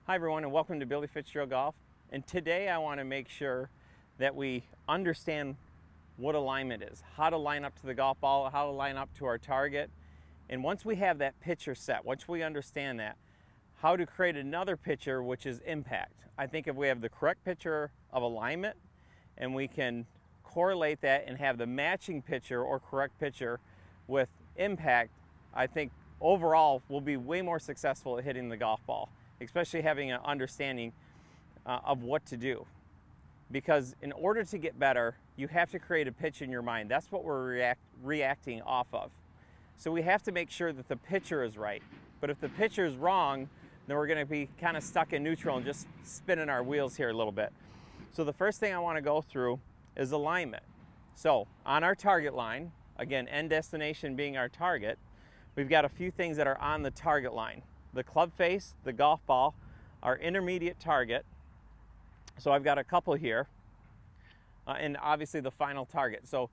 Hi everyone, and welcome to Billy Fitzgerald Golf. And today I want to make sure that we understand what alignment is, how to line up to the golf ball, how to line up to our target. And once we have that picture set, once we understand that, how to create another picture, which is impact. I think if we have the correct picture of alignment and we can correlate that and have the matching picture or correct picture with impact, I think overall we'll be way more successful at hitting the golf ball, especially having an understanding of what to do. Because in order to get better, you have to create a pitch in your mind. That's what we're reacting off of. So we have to make sure that the pitcher is right. But if the pitcher is wrong, then we're going to be kind of stuck in neutral and just spinning our wheels here a little bit. So the first thing I want to go through is alignment. So on our target line, again, end destination being our target, we've got a few things that are on the target line. The club face, the golf ball, our intermediate target. So I've got a couple here, and obviously the final target. So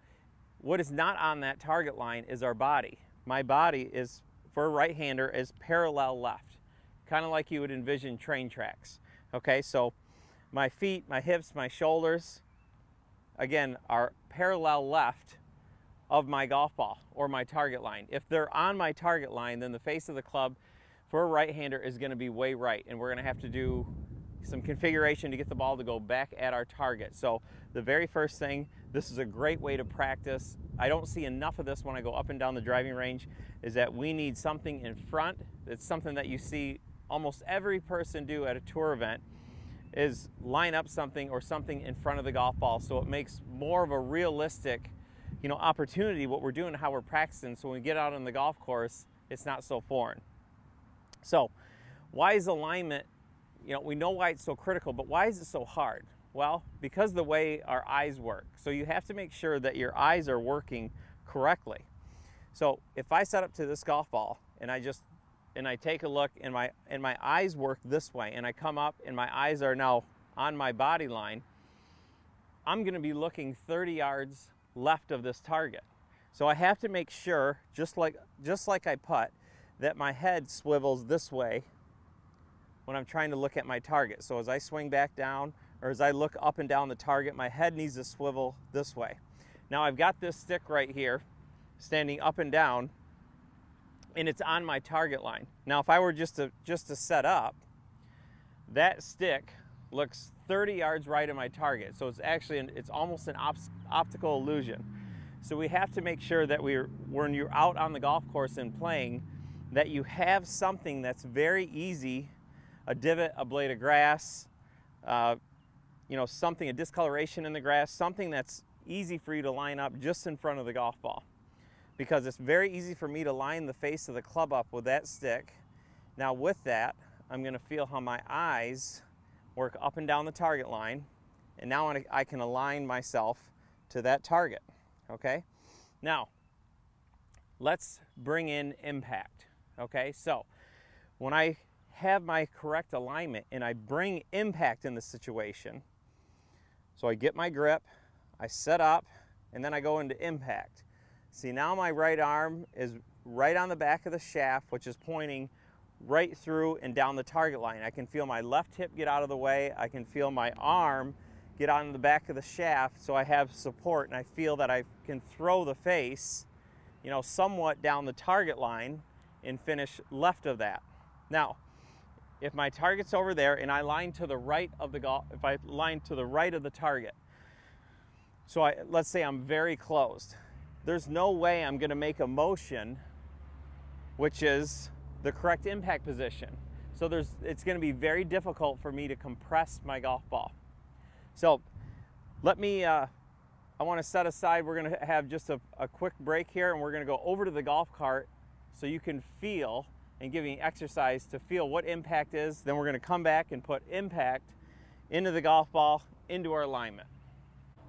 what is not on that target line is our body. My body is, for a right-hander, is parallel left, kind of like you would envision train tracks. Okay, so my feet, my hips, my shoulders, again, are parallel left of my golf ball or my target line. If they're on my target line, then the face of the club for a right-hander is going to be way right, and we're going to have to do some configuration to get the ball to go back at our target. So the very first thing, this is a great way to practice. I don't see enough of this when I go up and down the driving range, is that we need something in front. It's something that you see almost every person do at a tour event, is line up something or something in front of the golf ball, so it makes more of a realistic, opportunity what we're doing, how we're practicing, so when we get out on the golf course, it's not so foreign. So why is alignment, we know why it's so critical, but why is it so hard? Well, because of the way our eyes work. So you have to make sure that your eyes are working correctly. So if I set up to this golf ball and I take a look and my eyes work this way, and I come up and my eyes are now on my body line, I'm going to be looking 30 yards left of this target. So I have to make sure, just like I putt, that my head swivels this way when I'm trying to look at my target. So as I swing back down, or as I look up and down the target, my head needs to swivel this way. Now I've got this stick right here standing up and down, and it's on my target line. Now if I were just to set up, that stick looks 30 yards right of my target. So it's almost an optical illusion. So we have to make sure that when you're out on the golf course and playing, that you have something that's very easy, a divot, a blade of grass, a discoloration in the grass, something that's easy for you to line up just in front of the golf ball. Because it's very easy for me to line the face of the club up with that stick. Now with that, I'm going to feel how my eyes work up and down the target line, and now I can align myself to that target. Okay? Now, let's bring in impact. Okay, so when I have my correct alignment and I bring impact in the situation, so I get my grip, I set up, and then I go into impact. See, now my right arm is right on the back of the shaft, which is pointing right through and down the target line. I can feel my left hip get out of the way. I can feel my arm get on the back of the shaft, so I have support, and I feel that I can throw the face, somewhat down the target line and finish left of that. Now, if my target's over there and I line to the right of if I line to the right of the target, so let's say I'm very closed, there's no way I'm going to make a motion which is the correct impact position. So it's going to be very difficult for me to compress my golf ball. So I want to set aside, we're going to have just a quick break here, and we're going to go over to the golf cart so you can feel and give you an exercise to feel what impact is. Then we're going to come back and put impact into the golf ball, into our alignment.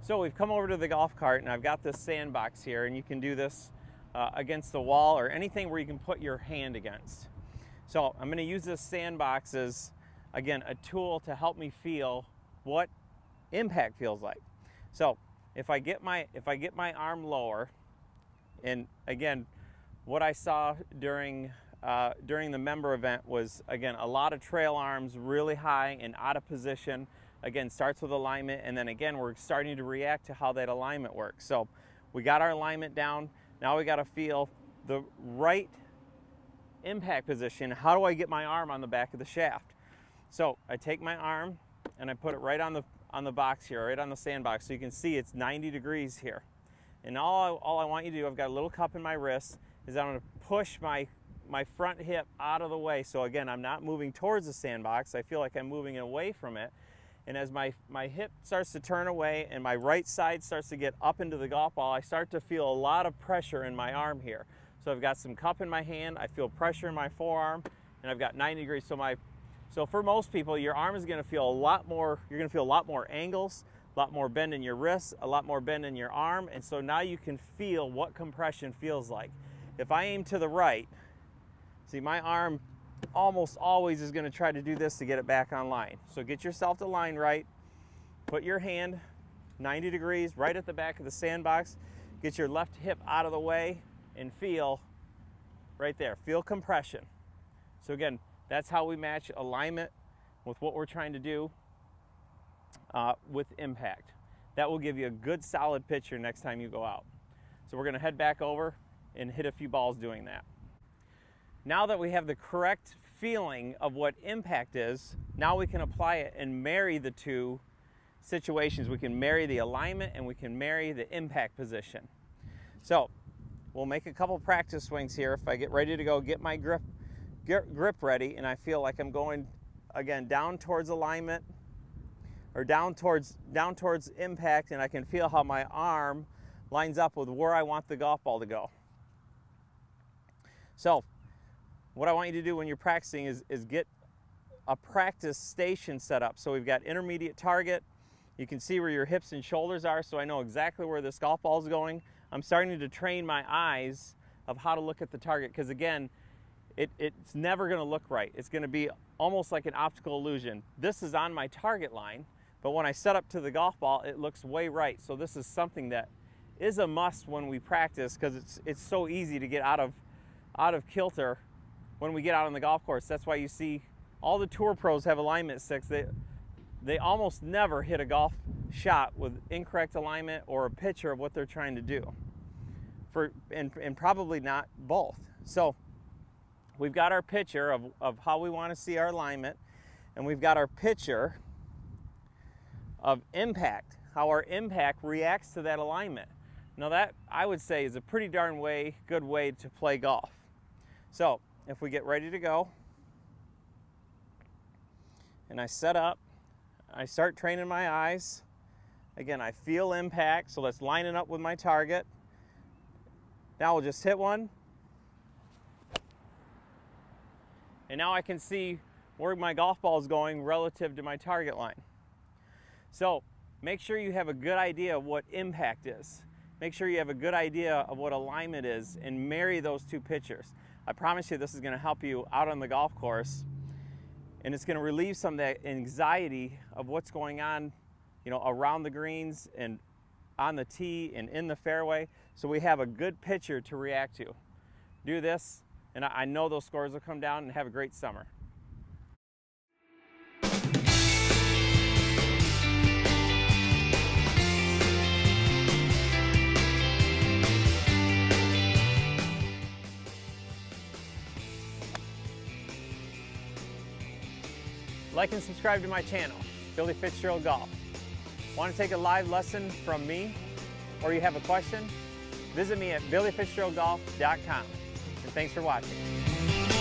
So we've come over to the golf cart, and I've got this sandbox here, and you can do this against the wall or anything where you can put your hand against. So I'm going to use this sandbox as, again, a tool to help me feel what impact feels like. So if I get my arm lower, and again, what I saw during during the member event was, again, a lot of trail arms really high and out of position. Again, starts with alignment, and then again, we're starting to react to how that alignment works. So we got our alignment down. Now we got to feel the right impact position. How do I get my arm on the back of the shaft? So I take my arm and I put it right on the box here, right on the sandbox, so you can see it's 90 degrees here. And all I want you to do, I've got a little cup in my wrist, is I'm going to push my front hip out of the way. So again, I'm not moving towards the sandbox. I feel like I'm moving away from it. And as my hip starts to turn away and my right side starts to get up into the golf ball, I start to feel a lot of pressure in my arm here. So I've got some cup in my hand, I feel pressure in my forearm, and I've got 90 degrees. So for most people, your arm is going to feel a lot more, you're going to feel a lot more angles, a lot more bend in your wrists, a lot more bend in your arm, and so now you can feel what compression feels like. If I aim to the right, see, my arm almost always is going to try to do this to get it back on line. So get yourself to line right, put your hand 90 degrees right at the back of the sandbox, get your left hip out of the way, and feel right there, feel compression. So again, that's how we match alignment with what we're trying to do with impact. That will give you a good solid picture next time you go out. So we're going to head back over and hit a few balls doing that. Now that we have the correct feeling of what impact is, now we can apply it and marry the two situations. We can marry the alignment and we can marry the impact position. So we'll make a couple practice swings here. If I get ready to go, get my grip ready, and I feel like I'm going, again, down towards alignment or down towards impact, and I can feel how my arm lines up with where I want the golf ball to go. So what I want you to do when you're practicing is get a practice station set up. So we've got intermediate target. You can see where your hips and shoulders are, so I know exactly where this golf ball is going. I'm starting to train my eyes of how to look at the target, because again, it's never going to look right. It's going to be almost like an optical illusion. This is on my target line, but when I set up to the golf ball, it looks way right. So this is something that is a must when we practice, because it's so easy to get out of kilter when we get out on the golf course. That's why you see all the tour pros have alignment sticks. They almost never hit a golf shot with incorrect alignment or a picture of what they're trying to do, and probably not both. So we've got our picture of how we want to see our alignment, and we've got our picture of impact, how our impact reacts to that alignment. Now that, I would say, is a pretty darn good way to play golf. So if we get ready to go, and I set up, I start training my eyes. Again, I feel impact, so let's line it up with my target. Now we'll just hit one. And now I can see where my golf ball is going relative to my target line. So make sure you have a good idea of what impact is. Make sure you have a good idea of what alignment is, and marry those two pictures. I promise you this is going to help you out on the golf course, and it's going to relieve some of that anxiety of what's going on, you know, around the greens and on the tee and in the fairway, so we have a good picture to react to. Do this, and I know those scores will come down, and have a great summer. Like and subscribe to my channel, Billy Fitzgerald Golf. Want to take a live lesson from me, or you have a question? Visit me at billyfitzgeraldgolf.com. And thanks for watching.